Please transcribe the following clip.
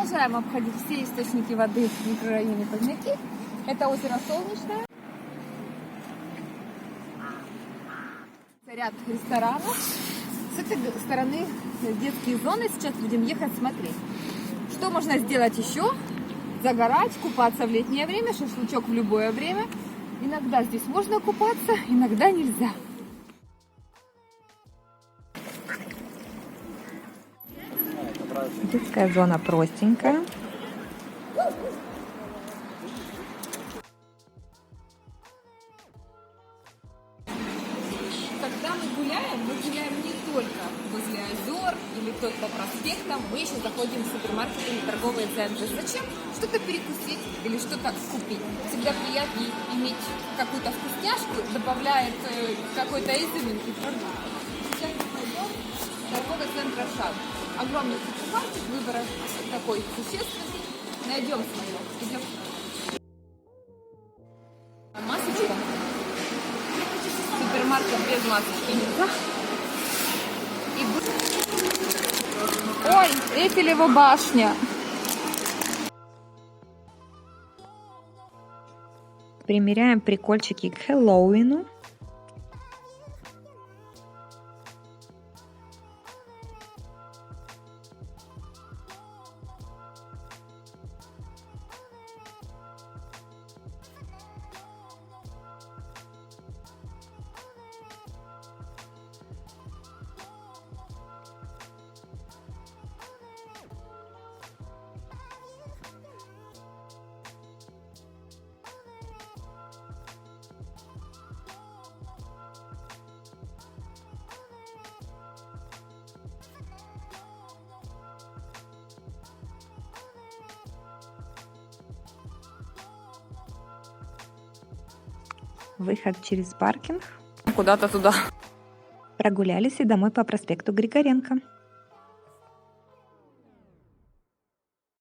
Продолжаем обходить все источники воды в микрорайоне Поздняки. Это озеро Солнечное. Ряд ресторанов. С этой стороны детские зоны. Сейчас будем ехать смотреть. Что можно сделать еще? Загорать, купаться в летнее время, шашлычок в любое время. Иногда здесь можно купаться, иногда нельзя. Детская зона простенькая. Когда мы гуляем не только возле озер или только по проспектам, мы еще заходим в супермаркеты или торговые центры. Зачем? Что-то перекусить или что-то купить. Всегда приятнее иметь какую-то вкусняшку, добавляет какой-то изюминки в продукт. Сейчас мы пойдем в торговый центр «Ашан». Огромный супермаркет, выбор такой существенный. Найдем свое. Идем. Масочка. Супермаркет без масочки нельзя. Ой, Эйфелева башня. Примеряем прикольчики к Хэллоуину. Выход через паркинг. Куда-то туда. Прогулялись и домой по проспекту Григоренко.